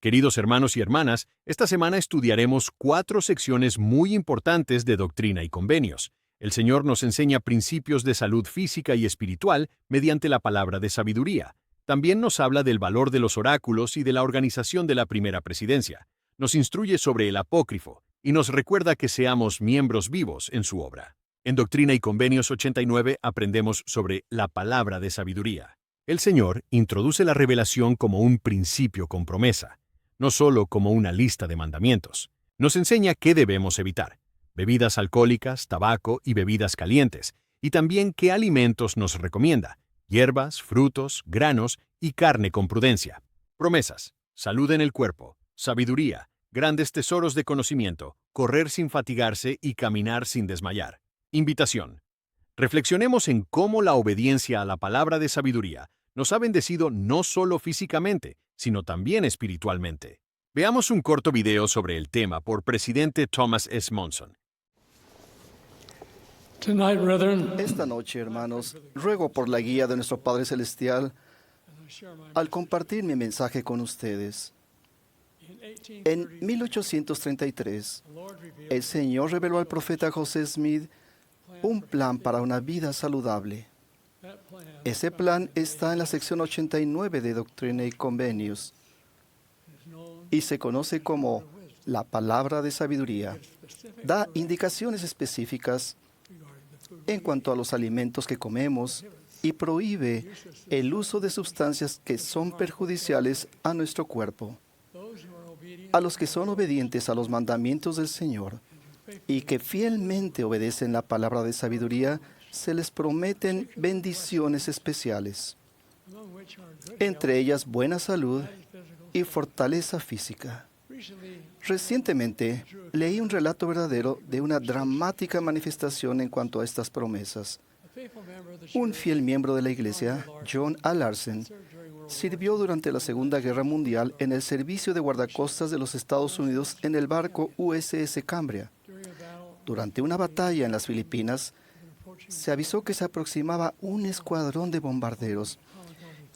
Queridos hermanos y hermanas, esta semana estudiaremos 4 secciones muy importantes de Doctrina y Convenios. El Señor nos enseña principios de salud física y espiritual mediante la palabra de sabiduría. También nos habla del valor de los oráculos y de la organización de la primera presidencia. Nos instruye sobre el apócrifo y nos recuerda que seamos miembros vivos en su obra. En Doctrina y Convenios 89 aprendemos sobre la palabra de sabiduría. El Señor introduce la revelación como un principio con promesa, no solo como una lista de mandamientos. Nos enseña qué debemos evitar: bebidas alcohólicas, tabaco y bebidas calientes, y también qué alimentos nos recomienda: hierbas, frutos, granos y carne con prudencia. Promesas: salud en el cuerpo, sabiduría, grandes tesoros de conocimiento, correr sin fatigarse y caminar sin desmayar. Invitación: reflexionemos en cómo la obediencia a la palabra de sabiduría nos ha bendecido no solo físicamente, sino también espiritualmente. Veamos un corto video sobre el tema por presidente Thomas S. Monson. Esta noche, hermanos, ruego por la guía de nuestro Padre Celestial al compartir mi mensaje con ustedes. En 1833, el Señor reveló al profeta José Smith un plan para una vida saludable. Ese plan está en la sección 89 de Doctrina y Convenios y se conoce como la palabra de sabiduría. Da indicaciones específicas en cuanto a los alimentos que comemos y prohíbe el uso de sustancias que son perjudiciales a nuestro cuerpo. A los que son obedientes a los mandamientos del Señor y que fielmente obedecen la palabra de sabiduría, se les prometen bendiciones especiales, entre ellas buena salud y fortaleza física. Recientemente leí un relato verdadero de una dramática manifestación en cuanto a estas promesas. Un fiel miembro de la iglesia, John A. Larsen, sirvió durante la Segunda Guerra Mundial en el servicio de guardacostas de los Estados Unidos en el barco USS Cambria. Durante una batalla en las Filipinas, se avisó que se aproximaba un escuadrón de bombarderos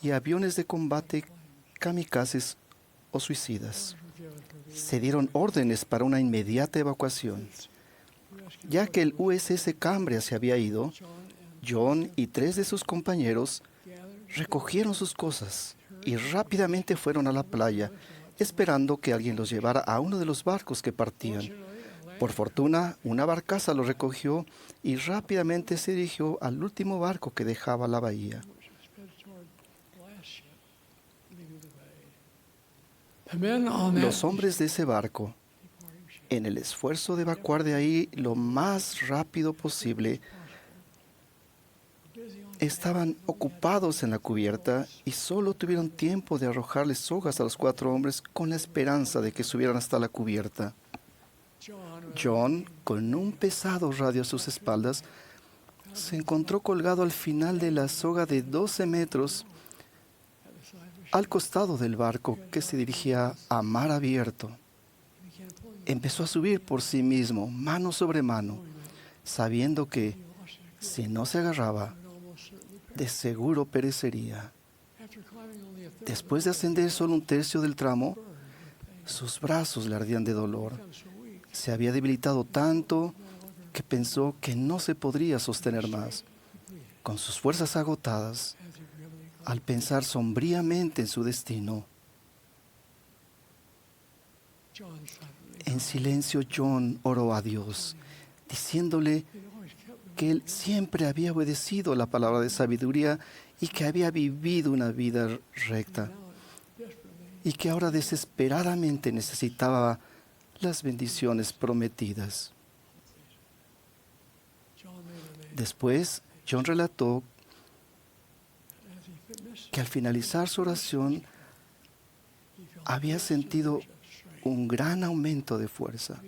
y aviones de combate kamikazes o suicidas. Se dieron órdenes para una inmediata evacuación. Ya que el USS Cambria se había ido, John y 3 de sus compañeros recogieron sus cosas y rápidamente fueron a la playa, esperando que alguien los llevara a uno de los barcos que partían. Por fortuna, una barcaza los recogió y rápidamente se dirigió al último barco que dejaba la bahía. Los hombres de ese barco, en el esfuerzo de evacuar de ahí lo más rápido posible, estaban ocupados en la cubierta y solo tuvieron tiempo de arrojarles sogas a los 4 hombres con la esperanza de que subieran hasta la cubierta. John, con un pesado radio a sus espaldas, se encontró colgado al final de la soga de 12 metros al costado del barco que se dirigía a mar abierto. Empezó a subir por sí mismo, mano sobre mano, sabiendo que, si no se agarraba, de seguro perecería. Después de ascender solo un tercio del tramo, sus brazos le ardían de dolor. Se había debilitado tanto que pensó que no se podría sostener más. Con sus fuerzas agotadas, al pensar sombríamente en su destino, en silencio John oró a Dios, diciéndole que él siempre había obedecido la palabra de sabiduría y que había vivido una vida recta y que ahora desesperadamente necesitaba las bendiciones prometidas. Después, John relató que al finalizar su oración había sentido un gran aumento de fuerza.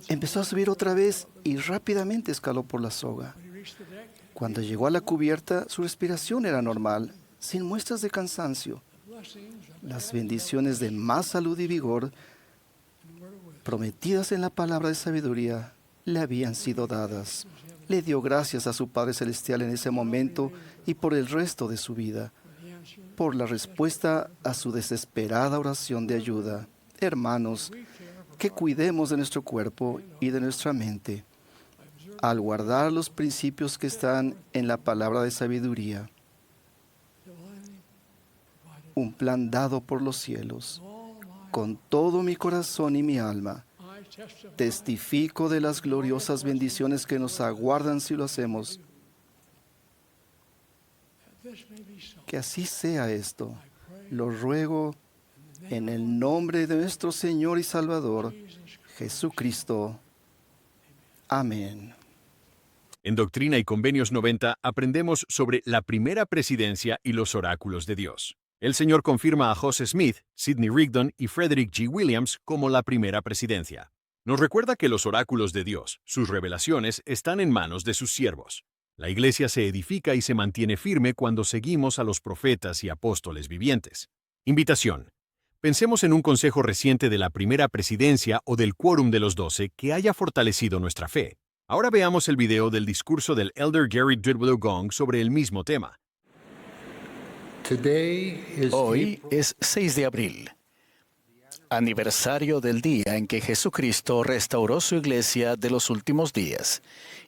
Empezó a subir otra vez y rápidamente escaló por la soga. Cuando llegó a la cubierta, su respiración era normal, sin muestras de cansancio. Las bendiciones de más salud y vigor prometidas en la palabra de sabiduría le habían sido dadas. Le dio gracias a su Padre Celestial en ese momento y por el resto de su vida. por la respuesta a su desesperada oración de ayuda. Hermanos, que cuidemos de nuestro cuerpo y de nuestra mente al guardar los principios que están en la palabra de sabiduría, un plan dado por los cielos. Con todo mi corazón y mi alma, testifico de las gloriosas bendiciones que nos aguardan si lo hacemos. Que así sea esto. Lo ruego en el nombre de nuestro Señor y Salvador, Jesucristo. Amén. En Doctrina y Convenios 90 aprendemos sobre la primera presidencia y los oráculos de Dios. El Señor confirma a Joseph Smith, Sidney Rigdon y Frederick G. Williams como la primera presidencia. Nos recuerda que los oráculos de Dios, sus revelaciones, están en manos de sus siervos. La Iglesia se edifica y se mantiene firme cuando seguimos a los profetas y apóstoles vivientes. Invitación. Pensemos en un consejo reciente de la primera presidencia o del quórum de los 12 que haya fortalecido nuestra fe. Ahora veamos el video del discurso del Elder Gary Dwidwill Gong sobre el mismo tema. Hoy es 6 de abril, aniversario del día en que Jesucristo restauró su iglesia de los últimos días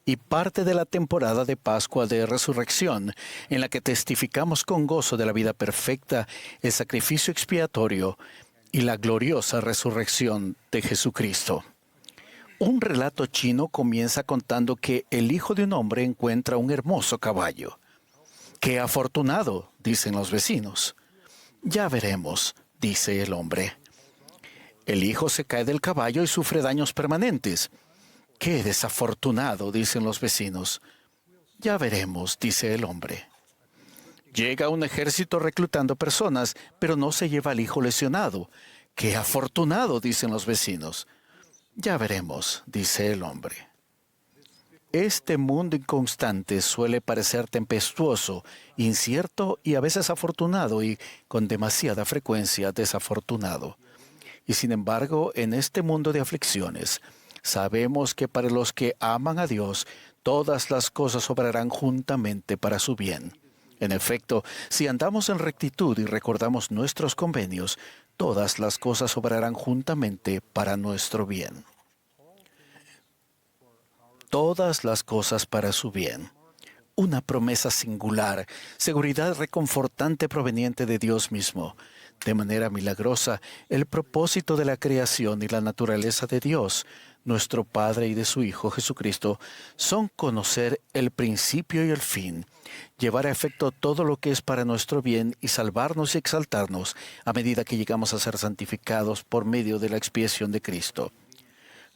y parte de la temporada de Pascua de Resurrección, en la que testificamos con gozo de la vida perfecta, el sacrificio expiatorio y la gloriosa resurrección de Jesucristo. Un relato chino comienza contando que el hijo de un hombre encuentra un hermoso caballo. ¡Qué afortunado!, dicen los vecinos. Ya veremos, dice el hombre. El hijo se cae del caballo y sufre daños permanentes. ¡Qué desafortunado!, dicen los vecinos. Ya veremos, dice el hombre. Llega un ejército reclutando personas, pero no se lleva al hijo lesionado. ¡Qué afortunado!, dicen los vecinos. Ya veremos, dice el hombre. Este mundo inconstante suele parecer tempestuoso, incierto y a veces afortunado y con demasiada frecuencia desafortunado. Y sin embargo, en este mundo de aflicciones, sabemos que para los que aman a Dios, todas las cosas obrarán juntamente para su bien. En efecto, si andamos en rectitud y recordamos nuestros convenios, todas las cosas obrarán juntamente para nuestro bien. Todas las cosas para su bien. Una promesa singular, seguridad reconfortante proveniente de Dios mismo. De manera milagrosa, el propósito de la creación y la naturaleza de Dios, nuestro Padre y de su Hijo Jesucristo, son conocer el principio y el fin, llevar a efecto todo lo que es para nuestro bien y salvarnos y exaltarnos a medida que llegamos a ser santificados por medio de la expiación de Cristo.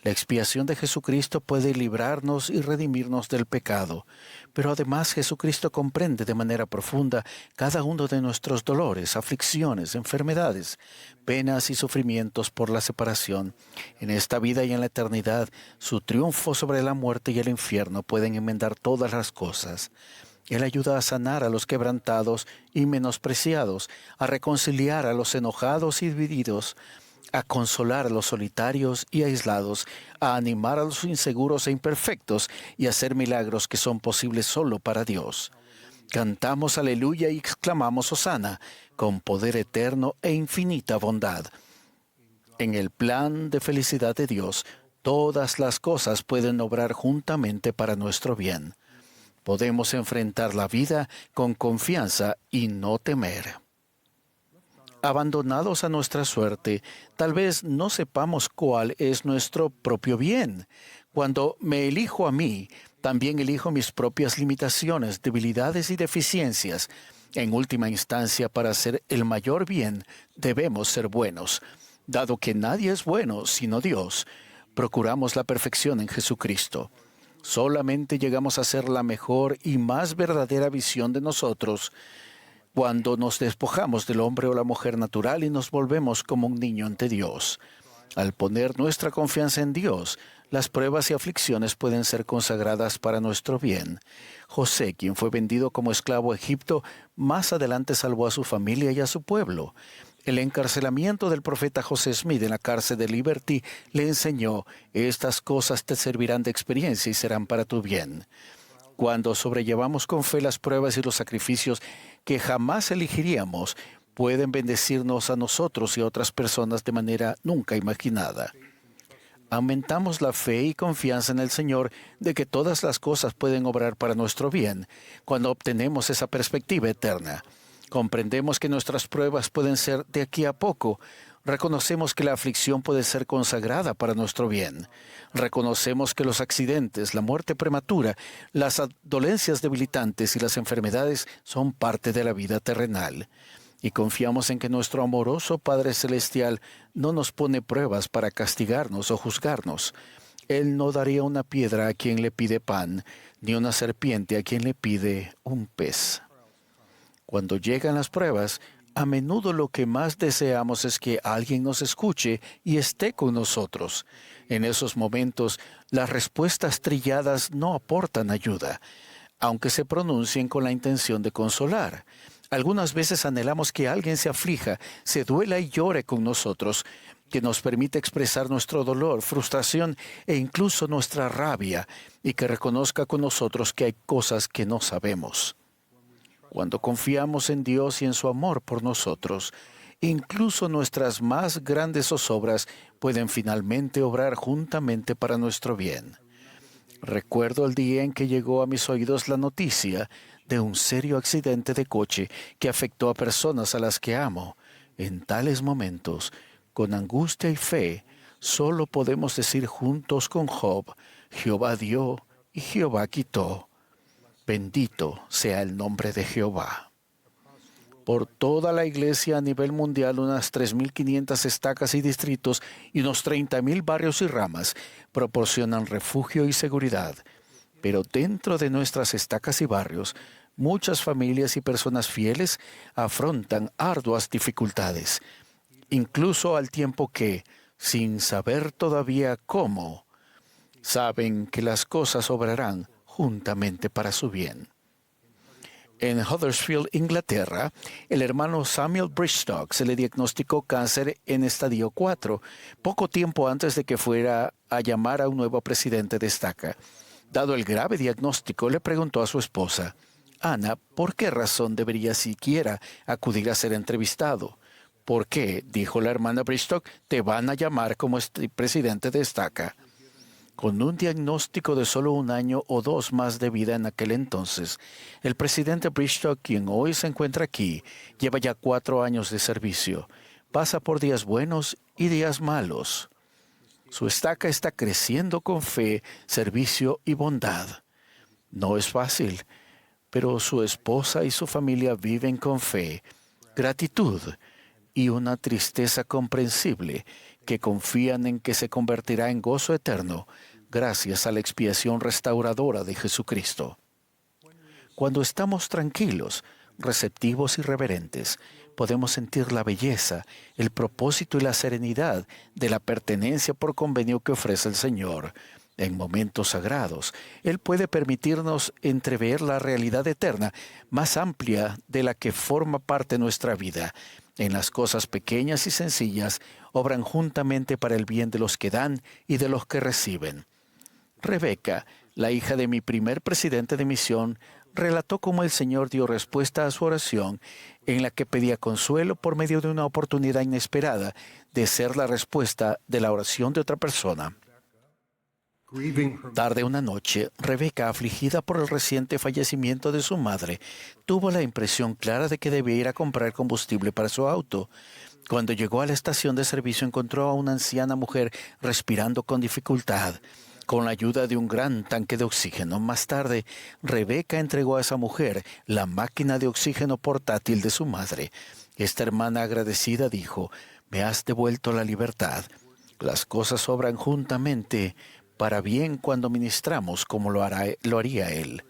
La expiación de Jesucristo puede librarnos y redimirnos del pecado, pero además Jesucristo comprende de manera profunda cada uno de nuestros dolores, aflicciones, enfermedades, penas y sufrimientos por la separación. En esta vida y en la eternidad, su triunfo sobre la muerte y el infierno pueden enmendar todas las cosas. Él ayuda a sanar a los quebrantados y menospreciados, a reconciliar a los enojados y divididos, a consolar a los solitarios y aislados, a animar a los inseguros e imperfectos y a hacer milagros que son posibles solo para Dios. Cantamos aleluya y exclamamos hosana, con poder eterno e infinita bondad. En el plan de felicidad de Dios, todas las cosas pueden obrar juntamente para nuestro bien. Podemos enfrentar la vida con confianza y no temer. Abandonados a nuestra suerte, tal vez no sepamos cuál es nuestro propio bien. Cuando me elijo a mí, también elijo mis propias limitaciones, debilidades y deficiencias. En última instancia, para hacer el mayor bien, debemos ser buenos. Dado que nadie es bueno sino Dios, procuramos la perfección en Jesucristo. Solamente llegamos a ser la mejor y más verdadera visión de nosotros cuando nos despojamos del hombre o la mujer natural y nos volvemos como un niño ante Dios. Al poner nuestra confianza en Dios, las pruebas y aflicciones pueden ser consagradas para nuestro bien. José, quien fue vendido como esclavo a Egipto, más adelante salvó a su familia y a su pueblo. El encarcelamiento del profeta José Smith en la cárcel de Liberty le enseñó: estas cosas te servirán de experiencia y serán para tu bien. Cuando sobrellevamos con fe las pruebas y los sacrificios que jamás elegiríamos, pueden bendecirnos a nosotros y a otras personas de manera nunca imaginada. Aumentamos la fe y confianza en el Señor de que todas las cosas pueden obrar para nuestro bien cuando obtenemos esa perspectiva eterna. Comprendemos que nuestras pruebas pueden ser de aquí a poco. Reconocemos que la aflicción puede ser consagrada para nuestro bien. Reconocemos que los accidentes, la muerte prematura, las dolencias debilitantes y las enfermedades son parte de la vida terrenal. Y confiamos en que nuestro amoroso Padre Celestial no nos pone pruebas para castigarnos o juzgarnos. Él no daría una piedra a quien le pide pan, ni una serpiente a quien le pide un pez. Cuando llegan las pruebas, a menudo lo que más deseamos es que alguien nos escuche y esté con nosotros. En esos momentos, las respuestas trilladas no aportan ayuda, aunque se pronuncien con la intención de consolar. Algunas veces anhelamos que alguien se aflija, se duela y llore con nosotros, que nos permita expresar nuestro dolor, frustración e incluso nuestra rabia, y que reconozca con nosotros que hay cosas que no sabemos. Cuando confiamos en Dios y en su amor por nosotros, incluso nuestras más grandes zozobras pueden finalmente obrar juntamente para nuestro bien. Recuerdo el día en que llegó a mis oídos la noticia de un serio accidente de coche que afectó a personas a las que amo. En tales momentos, con angustia y fe, solo podemos decir juntos con Job: Jehová dio y Jehová quitó. Bendito sea el nombre de Jehová. Por toda la iglesia a nivel mundial, unas 3.500 estacas y distritos y unos 30.000 barrios y ramas proporcionan refugio y seguridad. Pero dentro de nuestras estacas y barrios, muchas familias y personas fieles afrontan arduas dificultades, incluso al tiempo que, sin saber todavía cómo, saben que las cosas obrarán juntamente para su bien. En Huddersfield, Inglaterra, el hermano Samuel Bristock se le diagnosticó cáncer en estadio 4, poco tiempo antes de que fuera a llamar a un nuevo presidente de estaca. Dado el grave diagnóstico, le preguntó a su esposa: Ana, ¿por qué razón debería siquiera acudir a ser entrevistado? ¿Por qué? Dijo la hermana Bristock, te van a llamar como presidente de estaca. Con un diagnóstico de solo 1 año o 2 más de vida en aquel entonces, el presidente Bristock, quien hoy se encuentra aquí, lleva ya 4 años de servicio. Pasa por días buenos y días malos. Su estaca está creciendo con fe, servicio y bondad. No es fácil, pero su esposa y su familia viven con fe, gratitud y una tristeza comprensible que confían en que se convertirá en gozo eterno gracias a la expiación restauradora de Jesucristo. Cuando estamos tranquilos, receptivos y reverentes, podemos sentir la belleza, el propósito y la serenidad de la pertenencia por convenio que ofrece el Señor. En momentos sagrados, Él puede permitirnos entrever la realidad eterna más amplia de la que forma parte nuestra vida. En las cosas pequeñas y sencillas, obran juntamente para el bien de los que dan y de los que reciben. Rebeca, la hija de mi primer presidente de misión, relató cómo el Señor dio respuesta a su oración, en la que pedía consuelo por medio de una oportunidad inesperada de ser la respuesta de la oración de otra persona. Tarde una noche, Rebeca, afligida por el reciente fallecimiento de su madre, tuvo la impresión clara de que debía ir a comprar combustible para su auto. Cuando llegó a la estación de servicio, encontró a una anciana mujer respirando con dificultad, con la ayuda de un gran tanque de oxígeno. Más tarde, Rebeca entregó a esa mujer la máquina de oxígeno portátil de su madre. Esta hermana agradecida dijo: «Me has devuelto la libertad. Las cosas obran juntamente para bien cuando ministramos como lo haría Él».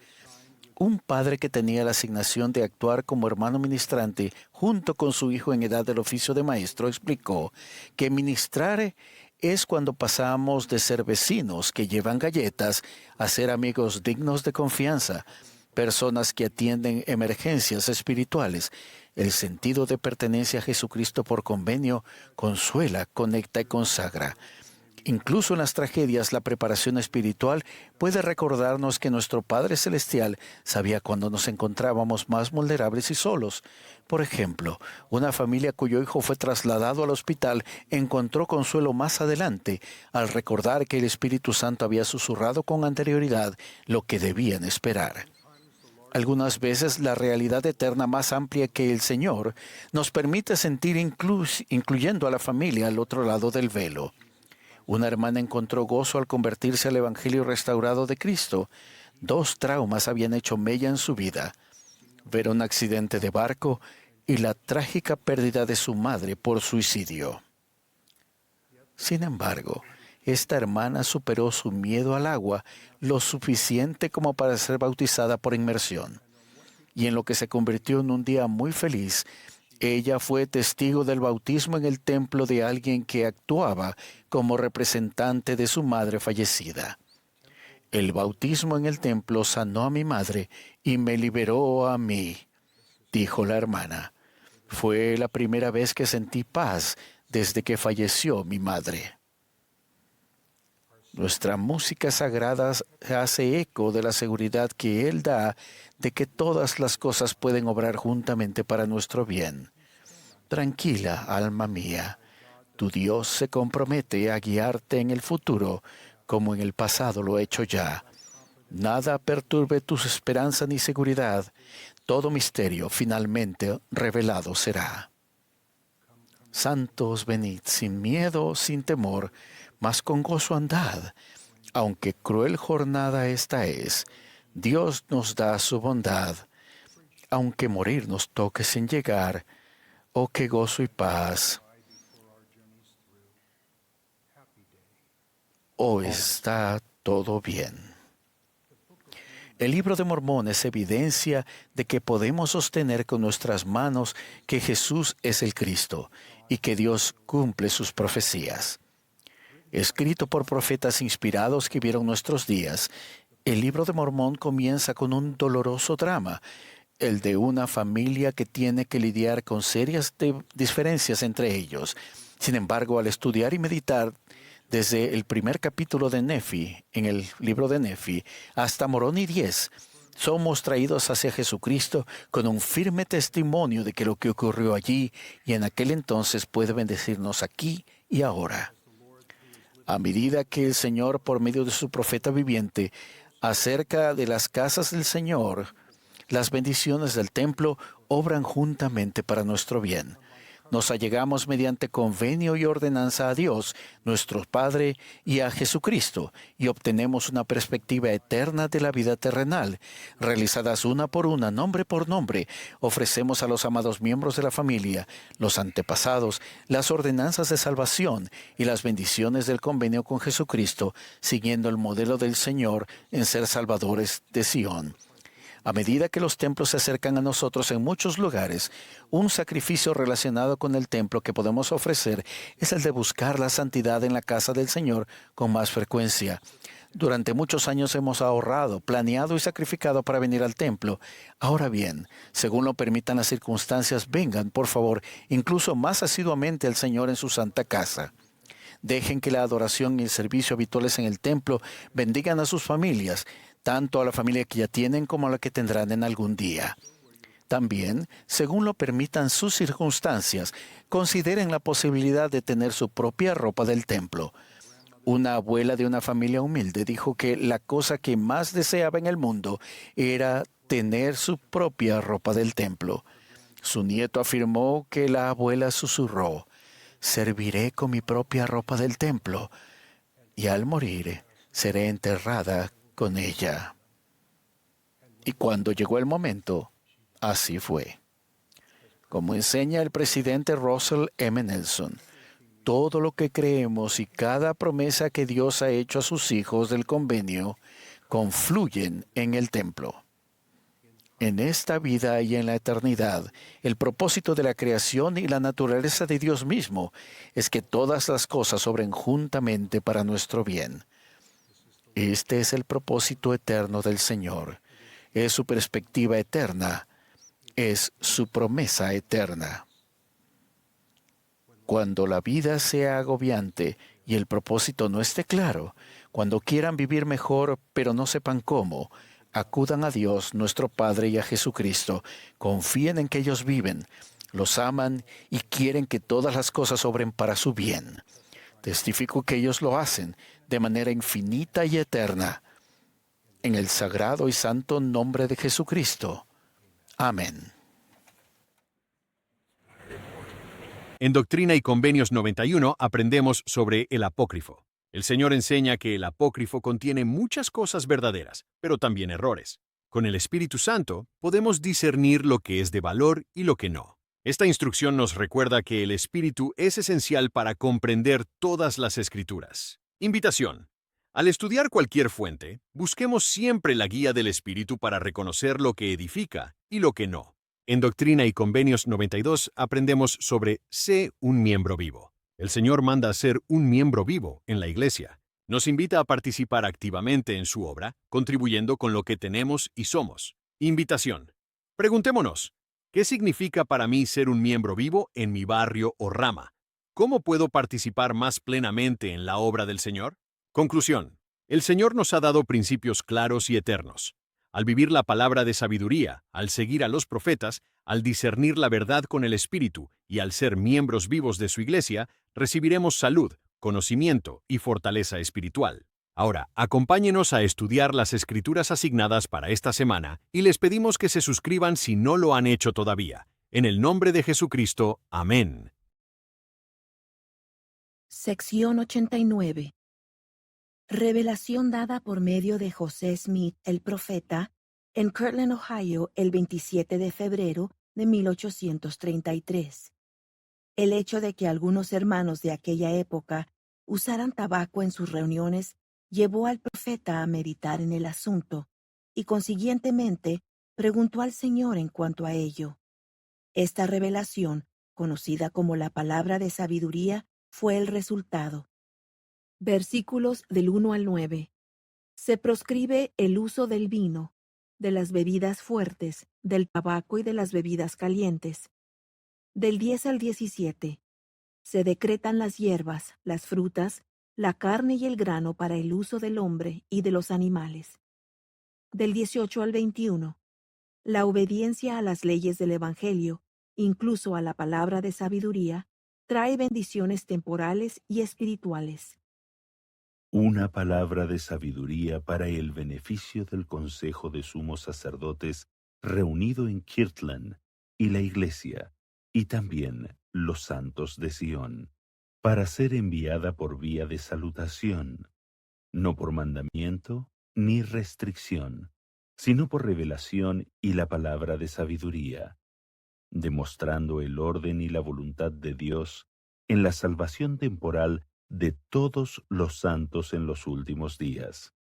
Un padre que tenía la asignación de actuar como hermano ministrante junto con su hijo en edad del oficio de maestro explicó que ministrar es cuando pasamos de ser vecinos que llevan galletas a ser amigos dignos de confianza, personas que atienden emergencias espirituales. El sentido de pertenencia a Jesucristo por convenio consuela, conecta y consagra. Incluso en las tragedias, la preparación espiritual puede recordarnos que nuestro Padre Celestial sabía cuando nos encontrábamos más vulnerables y solos. Por ejemplo, una familia cuyo hijo fue trasladado al hospital encontró consuelo más adelante al recordar que el Espíritu Santo había susurrado con anterioridad lo que debían esperar. Algunas veces la realidad eterna más amplia que el Señor nos permite sentir incluyendo a la familia al otro lado del velo. Una hermana encontró gozo al convertirse al Evangelio restaurado de Cristo. 2 traumas habían hecho mella en su vida: ver un accidente de barco y la trágica pérdida de su madre por suicidio. Sin embargo, esta hermana superó su miedo al agua lo suficiente como para ser bautizada por inmersión. Y en lo que se convirtió en un día muy feliz, ella fue testigo del bautismo en el templo de alguien que actuaba como representante de su madre fallecida. El bautismo en el templo sanó a mi madre y me liberó a mí, dijo la hermana. Fue la primera vez que sentí paz desde que falleció mi madre. Nuestra música sagrada hace eco de la seguridad que Él da de que todas las cosas pueden obrar juntamente para nuestro bien. Tranquila, alma mía, tu Dios se compromete a guiarte en el futuro como en el pasado lo ha hecho ya. Nada perturbe tus esperanzas ni seguridad. Todo misterio finalmente revelado será. Santos, venid sin miedo, sin temor, mas con gozo andad. Aunque cruel jornada esta es, Dios nos da su bondad. Aunque morir nos toque sin llegar, oh qué gozo y paz. Hoy está todo bien. El Libro de Mormón es evidencia de que podemos sostener con nuestras manos que Jesús es el Cristo y que Dios cumple sus profecías. Escrito por profetas inspirados que vieron nuestros días, el Libro de Mormón comienza con un doloroso drama, el de una familia que tiene que lidiar con serias diferencias entre ellos. Sin embargo, al estudiar y meditar desde el primer capítulo de Nefi, en el libro de Nefi, hasta Moroni 10, somos traídos hacia Jesucristo con un firme testimonio de que lo que ocurrió allí y en aquel entonces puede bendecirnos aquí y ahora. A medida que el Señor, por medio de su profeta viviente, acerca de las casas del Señor, las bendiciones del templo obran juntamente para nuestro bien. Nos allegamos mediante convenio y ordenanza a Dios, nuestro Padre, y a Jesucristo, y obtenemos una perspectiva eterna de la vida terrenal. Realizadas una por una, nombre por nombre, ofrecemos a los amados miembros de la familia, los antepasados, las ordenanzas de salvación y las bendiciones del convenio con Jesucristo, siguiendo el modelo del Señor en ser salvadores de Sión. A medida que los templos se acercan a nosotros en muchos lugares, un sacrificio relacionado con el templo que podemos ofrecer es el de buscar la santidad en la casa del Señor con más frecuencia. Durante muchos años hemos ahorrado, planeado y sacrificado para venir al templo. Ahora bien, según lo permitan las circunstancias, vengan, por favor, incluso más asiduamente al Señor en su santa casa. Dejen que la adoración y el servicio habituales en el templo bendigan a sus familias, tanto a la familia que ya tienen como a la que tendrán en algún día. También, según lo permitan sus circunstancias, consideren la posibilidad de tener su propia ropa del templo. Una abuela de una familia humilde dijo que la cosa que más deseaba en el mundo era tener su propia ropa del templo. Su nieto afirmó que la abuela susurró: «Serviré con mi propia ropa del templo, y al morir seré enterrada con ella». Y cuando llegó el momento, así fue. Como enseña el presidente Russell M. Nelson, todo lo que creemos y cada promesa que Dios ha hecho a sus hijos del convenio confluyen en el templo. En esta vida y en la eternidad, el propósito de la creación y la naturaleza de Dios mismo es que todas las cosas obren juntamente para nuestro bien. Este es el propósito eterno del Señor. Es su perspectiva eterna. Es su promesa eterna. Cuando la vida sea agobiante y el propósito no esté claro, cuando quieran vivir mejor pero no sepan cómo, acudan a Dios nuestro Padre y a Jesucristo, confíen en que ellos viven, los aman y quieren que todas las cosas obren para su bien. Testifico que ellos lo hacen de manera infinita y eterna. En el sagrado y santo nombre de Jesucristo. Amén. En Doctrina y Convenios 91 aprendemos sobre el apócrifo. El Señor enseña que el apócrifo contiene muchas cosas verdaderas, pero también errores. Con el Espíritu Santo podemos discernir lo que es de valor y lo que no. Esta instrucción nos recuerda que el Espíritu es esencial para comprender todas las Escrituras. Invitación. Al estudiar cualquier fuente, busquemos siempre la guía del Espíritu para reconocer lo que edifica y lo que no. En Doctrina y Convenios 92 aprendemos sobre sé un miembro vivo. El Señor manda a ser un miembro vivo en la Iglesia. Nos invita a participar activamente en su obra, contribuyendo con lo que tenemos y somos. Invitación. Preguntémonos, ¿qué significa para mí ser un miembro vivo en mi barrio o rama? ¿Cómo puedo participar más plenamente en la obra del Señor? Conclusión. El Señor nos ha dado principios claros y eternos. Al vivir la palabra de sabiduría, al seguir a los profetas, al discernir la verdad con el Espíritu y al ser miembros vivos de su Iglesia, recibiremos salud, conocimiento y fortaleza espiritual. Ahora, acompáñenos a estudiar las escrituras asignadas para esta semana y les pedimos que se suscriban si no lo han hecho todavía. En el nombre de Jesucristo. Amén. Sección 89. Revelación dada por medio de José Smith, el profeta, en Kirtland, Ohio, el 27 de febrero de 1833. El hecho de que algunos hermanos de aquella época usaran tabaco en sus reuniones llevó al profeta a meditar en el asunto y, consiguientemente, preguntó al Señor en cuanto a ello. Esta revelación, conocida como la palabra de sabiduría, fue el resultado. Versículos del 1 al 9. Se proscribe el uso del vino, de las bebidas fuertes, del tabaco y de las bebidas calientes. Del 10 al 17. Se decretan las hierbas, las frutas, la carne y el grano para el uso del hombre y de los animales. Del 18 al 21. La obediencia a las leyes del Evangelio, incluso a la palabra de sabiduría, trae bendiciones temporales y espirituales. Una palabra de sabiduría para el beneficio del Consejo de Sumos Sacerdotes reunido en Kirtland y la Iglesia, y también los santos de Sion, para ser enviada por vía de salutación, no por mandamiento ni restricción, sino por revelación y la palabra de sabiduría, demostrando el orden y la voluntad de Dios en la salvación temporal de todos los santos en los últimos días,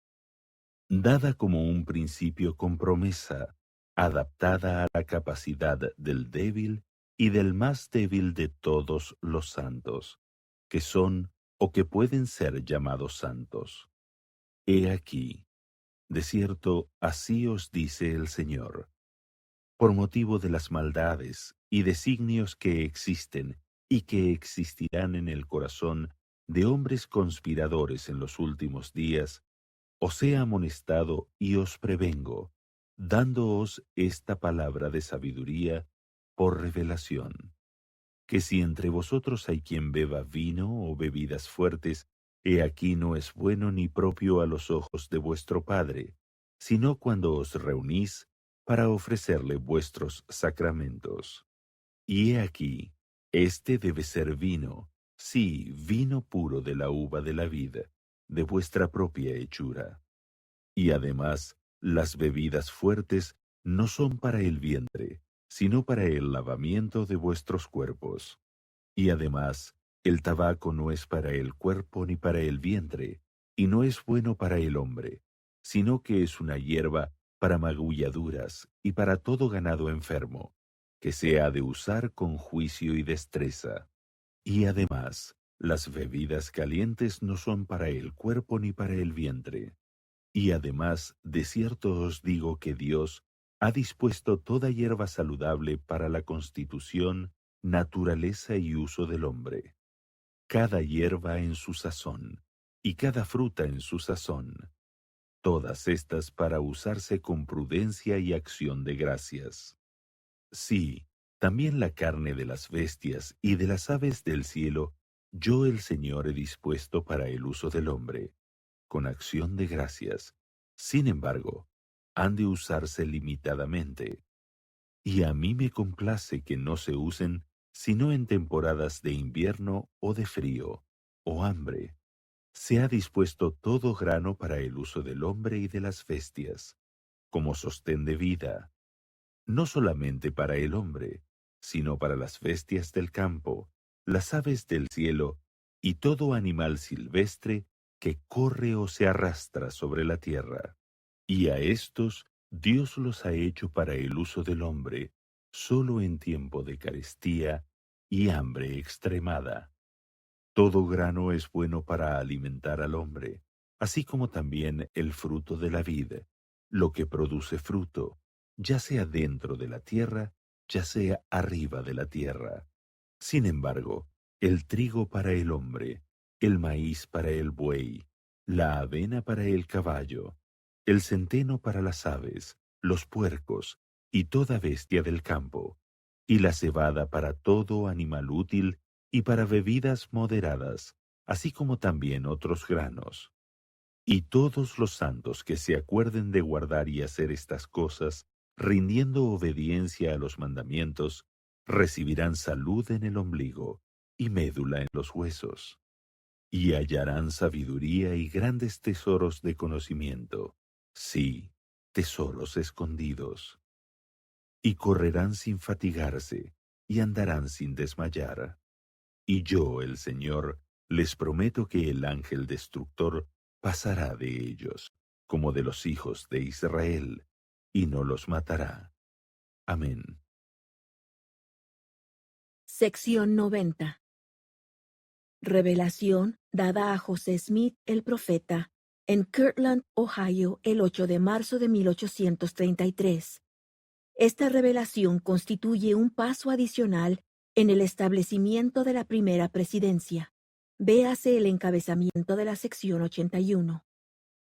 dada como un principio con promesa, adaptada a la capacidad del débil y del más débil de todos los santos, que son o que pueden ser llamados santos. He aquí, de cierto, así os dice el Señor, por motivo de las maldades y designios que existen y que existirán en el corazón de hombres conspiradores en los últimos días, os he amonestado y os prevengo, dándoos esta palabra de sabiduría por revelación, que si entre vosotros hay quien beba vino o bebidas fuertes, he aquí no es bueno ni propio a los ojos de vuestro Padre, sino cuando os reunís para ofrecerle vuestros sacramentos. Y he aquí, este debe ser vino, sí, vino puro de la uva de la vid, de vuestra propia hechura. Y además, las bebidas fuertes no son para el vientre, sino para el lavamiento de vuestros cuerpos. Y además, el tabaco no es para el cuerpo ni para el vientre, y no es bueno para el hombre, sino que es una hierba para magulladuras y para todo ganado enfermo, que se ha de usar con juicio y destreza. Y además, las bebidas calientes no son para el cuerpo ni para el vientre. Y además, de cierto os digo que Dios ha dispuesto toda hierba saludable para la constitución, naturaleza y uso del hombre. cada hierba en su sazón, y cada fruta en su sazón, todas estas para usarse con prudencia y acción de gracias. Sí, también la carne de las bestias y de las aves del cielo, yo el Señor he dispuesto para el uso del hombre, con acción de gracias. Sin embargo, han de usarse limitadamente. Y a mí me complace que no se usen sino en temporadas de invierno o de frío, o hambre. Se ha dispuesto todo grano para el uso del hombre y de las bestias, como sostén de vida, no solamente para el hombre, sino para las bestias del campo, las aves del cielo y todo animal silvestre que corre o se arrastra sobre la tierra. Y a estos Dios los ha hecho para el uso del hombre, solo en tiempo de carestía y hambre extremada. Todo grano es bueno para alimentar al hombre, así como también el fruto de la vid, lo que produce fruto, ya sea dentro de la tierra, ya sea arriba de la tierra. Sin embargo, el trigo para el hombre, el maíz para el buey, la avena para el caballo, el centeno para las aves, los puercos y toda bestia del campo, y la cebada para todo animal útil y para bebidas moderadas, así como también otros granos. Y todos los santos que se acuerden de guardar y hacer estas cosas, rindiendo obediencia a los mandamientos, recibirán salud en el ombligo y médula en los huesos, y hallarán sabiduría y grandes tesoros de conocimiento, sí, tesoros escondidos. Y correrán sin fatigarse, y andarán sin desmayar. Y yo, el Señor, les prometo que el ángel destructor pasará de ellos, como de los hijos de Israel, y no los matará. Amén. Sección 90. Revelación dada a José Smith, el profeta, en Kirtland, Ohio, el 8 de marzo de 1833. Esta revelación constituye un paso adicional en el establecimiento de la primera presidencia. Véase el encabezamiento de la sección 81.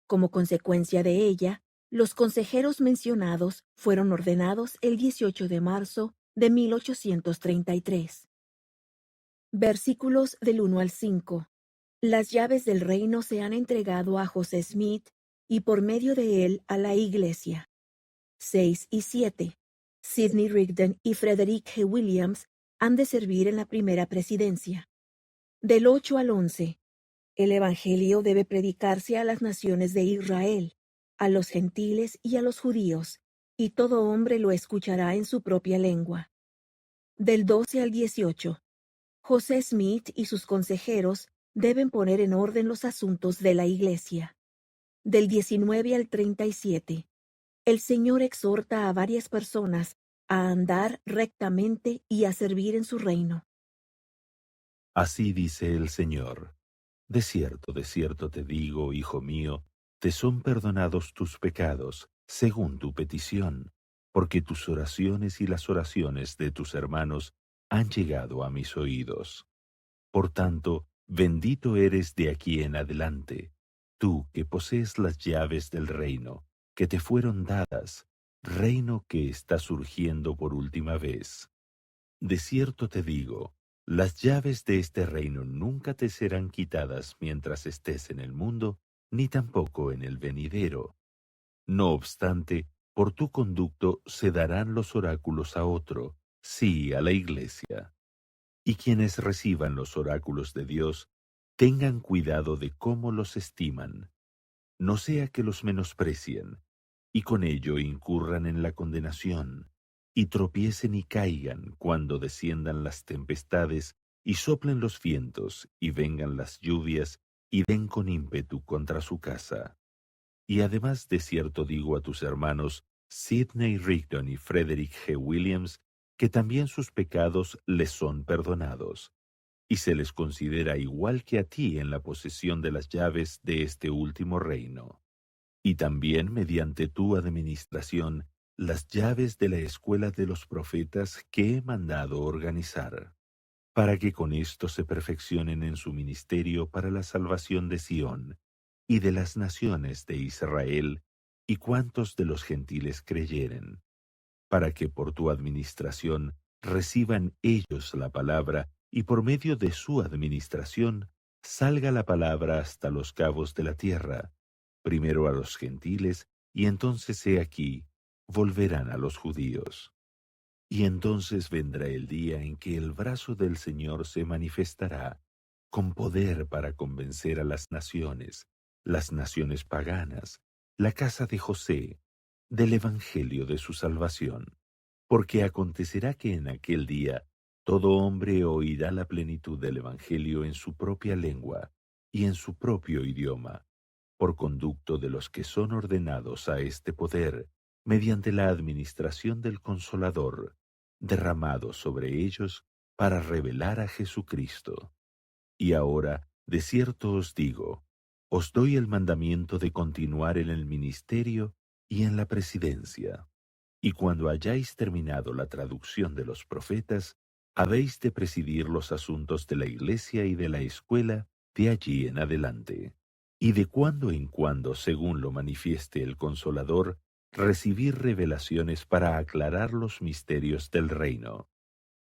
Como consecuencia de ella, los consejeros mencionados fueron ordenados el 18 de marzo de 1833. Versículos del 1 al 5. Las llaves del reino se han entregado a José Smith y por medio de él a la Iglesia. 6 y 7. Sidney Rigdon y Frederick G. Williams han de servir en la primera presidencia. Del 8 al 11. El Evangelio debe predicarse a las naciones de Israel, a los gentiles y a los judíos, y todo hombre lo escuchará en su propia lengua. Del 12 al 18. José Smith y sus consejeros deben poner en orden los asuntos de la Iglesia. Del 19 al 37. El Señor exhorta a varias personas a andar rectamente y a servir en su reino. Así dice el Señor: de cierto te digo, hijo mío, te son perdonados tus pecados, según tu petición, porque tus oraciones y las oraciones de tus hermanos han llegado a mis oídos. Por tanto, bendito eres de aquí en adelante, tú que posees las llaves del reino, que te fueron dadas, reino que está surgiendo por última vez. De cierto te digo, las llaves de este reino nunca te serán quitadas mientras estés en el mundo, ni tampoco en el venidero. No obstante, por tu conducto se darán los oráculos a otro, sí, a la Iglesia. Y quienes reciban los oráculos de Dios, tengan cuidado de cómo los estiman, no sea que los menosprecien, y con ello incurran en la condenación, y tropiecen y caigan cuando desciendan las tempestades, y soplen los vientos, y vengan las lluvias, y den con ímpetu contra su casa. Y además de cierto digo a tus hermanos Sidney Rigdon y Frederick G. Williams, que también sus pecados les son perdonados, y se les considera igual que a ti en la posesión de las llaves de este último reino. Y también mediante tu administración, las llaves de la escuela de los profetas que he mandado organizar. para que con esto se perfeccionen en su ministerio para la salvación de Sión y de las naciones de Israel, y cuantos de los gentiles creyeren, para que por tu administración reciban ellos la palabra, y por medio de su administración salga la palabra hasta los cabos de la tierra, primero a los gentiles, y entonces he aquí, volverán a los judíos. Y entonces vendrá el día en que el brazo del Señor se manifestará con poder para convencer a las naciones paganas, la casa de José, del evangelio de su salvación. Porque acontecerá que en aquel día todo hombre oirá la plenitud del evangelio en su propia lengua y en su propio idioma, por conducto de los que son ordenados a este poder, mediante la administración del Consolador, derramado sobre ellos para revelar a Jesucristo. Y ahora, de cierto os digo, os doy el mandamiento de continuar en el ministerio y en la presidencia. Y cuando hayáis terminado la traducción de los profetas, habéis de presidir los asuntos de la iglesia y de la escuela de allí en adelante. Y de cuando en cuando, según lo manifieste el Consolador, recibir revelaciones para aclarar los misterios del reino,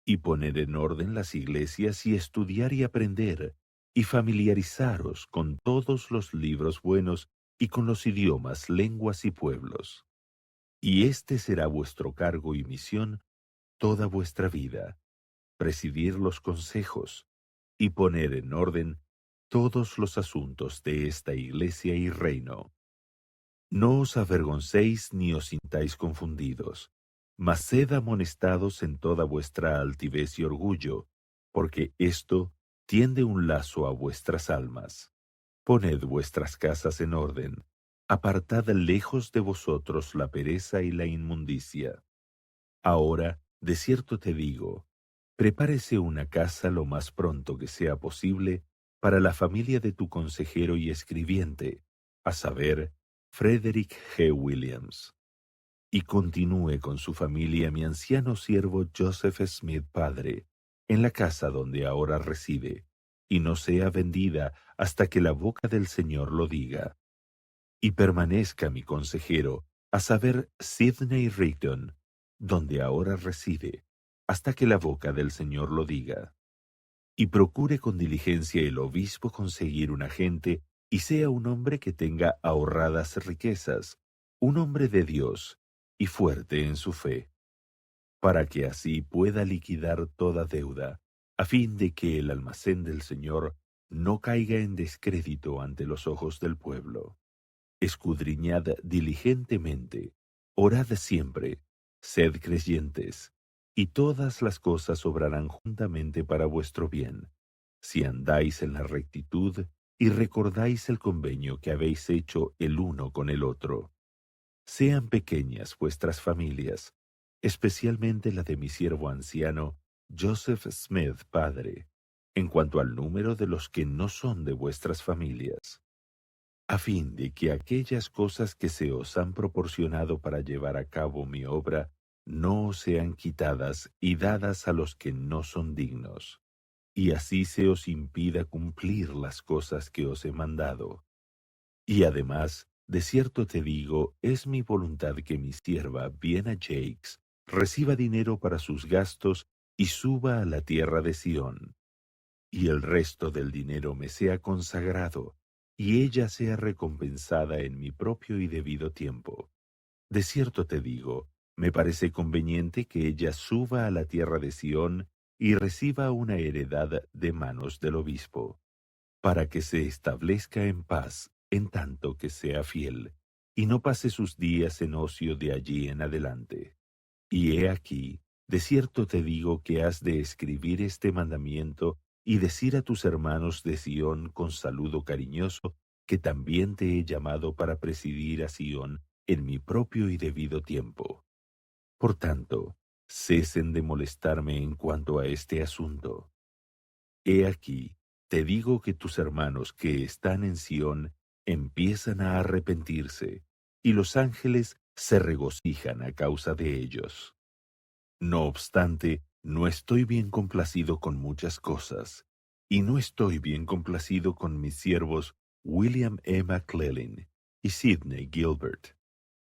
y poner en orden las iglesias y estudiar y aprender, y familiarizaros con todos los libros buenos y con los idiomas, lenguas y pueblos. Y este será vuestro cargo y misión toda vuestra vida, presidir los consejos y poner en orden todos los asuntos de esta iglesia y reino. No os avergoncéis ni os sintáis confundidos, mas sed amonestados en toda vuestra altivez y orgullo, porque esto tiende un lazo a vuestras almas. Poned vuestras casas en orden, apartad lejos de vosotros la pereza y la inmundicia. Ahora, de cierto te digo, prepárese una casa lo más pronto que sea posible para la familia de tu consejero y escribiente, a saber, Frederick G. Williams. Y continúe con su familia mi anciano siervo Joseph Smith padre, en la casa donde ahora reside, y no sea vendida hasta que la boca del Señor lo diga. Y permanezca mi consejero, a saber, Sidney Rigdon, donde ahora reside, hasta que la boca del Señor lo diga. Y procure con diligencia el obispo conseguir un agente, y sea un hombre que tenga ahorradas riquezas, un hombre de Dios, y fuerte en su fe, para que así pueda liquidar toda deuda, a fin de que el almacén del Señor no caiga en descrédito ante los ojos del pueblo. Escudriñad diligentemente, orad siempre, sed creyentes, y todas las cosas obrarán juntamente para vuestro bien, si andáis en la rectitud y recordáis el convenio que habéis hecho el uno con el otro. Sean pequeñas vuestras familias, especialmente la de mi siervo anciano, Joseph Smith, padre, en cuanto al número de los que no son de vuestras familias, a fin de que aquellas cosas que se os han proporcionado para llevar a cabo mi obra no os sean quitadas y dadas a los que no son dignos, y así se os impida cumplir las cosas que os he mandado. Y además, de cierto te digo, es mi voluntad que mi sierva, Vienna Jakes, reciba dinero para sus gastos y suba a la tierra de Sión, y el resto del dinero me sea consagrado, y ella sea recompensada en mi propio y debido tiempo. De cierto te digo, me parece conveniente que ella suba a la tierra de Sión y reciba una heredad de manos del obispo, para que se establezca en paz en tanto que sea fiel, y no pase sus días en ocio de allí en adelante. Y he aquí, de cierto te digo que has de escribir este mandamiento y decir a tus hermanos de Sión con saludo cariñoso que también te he llamado para presidir a Sión en mi propio y debido tiempo. Por tanto, cesen de molestarme en cuanto a este asunto. He aquí, te digo que tus hermanos que están en Sión empiezan a arrepentirse, y los ángeles se regocijan a causa de ellos. No obstante, No estoy bien complacido con muchas cosas, y no estoy bien complacido con mis siervos William E. McClellan y Sidney Gilbert.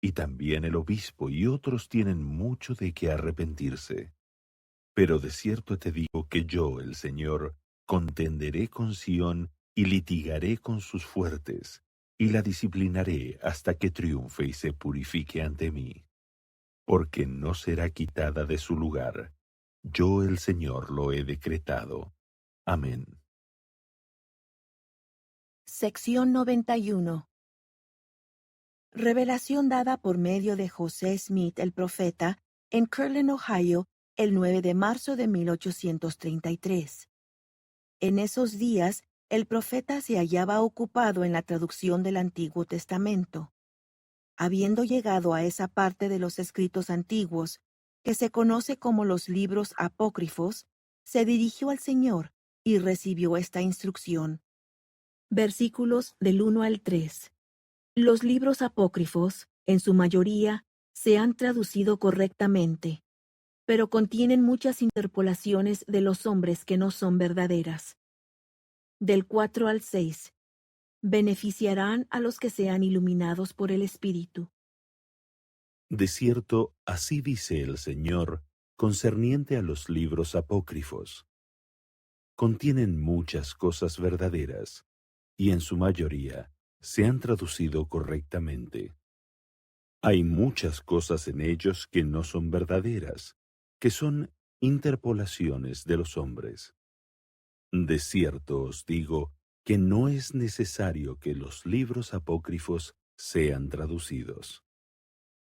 Y también el obispo y otros tienen mucho de qué arrepentirse. Pero de cierto te digo que yo, el Señor, contenderé con Sión y litigaré con sus fuertes, y la disciplinaré hasta que triunfe y se purifique ante mí. Porque no será quitada de su lugar. Yo, el Señor, lo he decretado. Amén. Sección 91. Revelación dada por medio de José Smith el profeta en Kirtland, Ohio, el 9 de marzo de 1833. En esos días, el profeta se hallaba ocupado en la traducción del Antiguo Testamento. Habiendo llegado a esa parte de los escritos antiguos, que se conoce como los libros apócrifos, se dirigió al Señor y recibió esta instrucción. Versículos del 1 al 3. Los libros apócrifos, en su mayoría, se han traducido correctamente, pero contienen muchas interpolaciones de los hombres que no son verdaderas. Del 4 al 6. Beneficiarán a los que sean iluminados por el Espíritu. De cierto, así dice el Señor, concerniente a los libros apócrifos. Contienen muchas cosas verdaderas, y en su mayoría se han traducido correctamente. Hay muchas cosas en ellos que no son verdaderas, que son interpolaciones de los hombres. De cierto os digo que no es necesario que los libros apócrifos sean traducidos.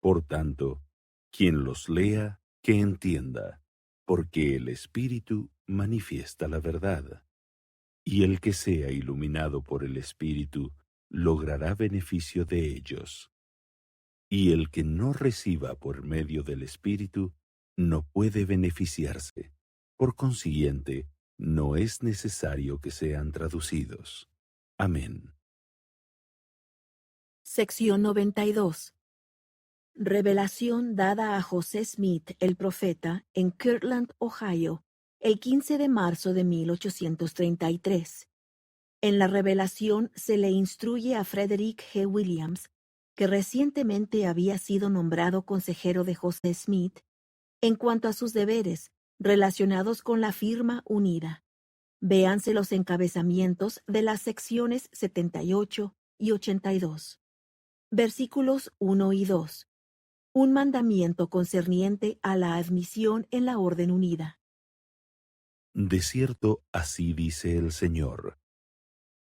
Por tanto, quien los lea, que entienda, porque el Espíritu manifiesta la verdad. Y el que sea iluminado por el Espíritu logrará beneficio de ellos. Y el que no reciba por medio del Espíritu no puede beneficiarse. Por consiguiente, no es necesario que sean traducidos. Amén. Sección 92. Revelación dada a José Smith el profeta en Kirtland, Ohio, el 15 de marzo de 1833. En la revelación se le instruye a Frederick G. Williams, que recientemente había sido nombrado consejero de José Smith, en cuanto a sus deberes relacionados con la firma unida. Véanse los encabezamientos de las secciones 78 y 82. Versículos 1 y 2. Un mandamiento concerniente a la admisión en la orden unida. De cierto, así dice el Señor.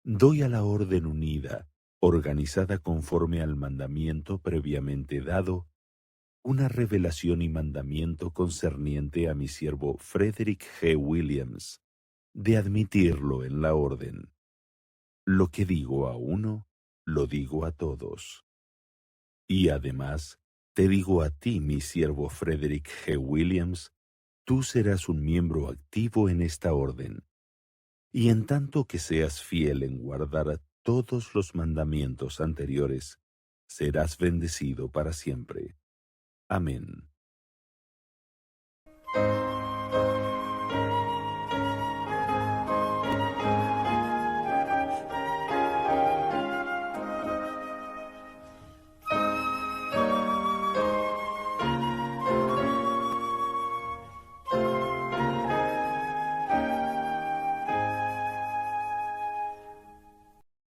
Doy a la orden unida, organizada conforme al mandamiento previamente dado, una revelación y mandamiento concerniente a mi siervo Frederick G. Williams, de admitirlo en la orden. Lo que digo a uno, lo digo a todos. Y además, te digo a ti, mi siervo Frederick G. Williams, tú serás un miembro activo en esta orden. Y en tanto que seas fiel en guardar todos los mandamientos anteriores, serás bendecido para siempre. Amén.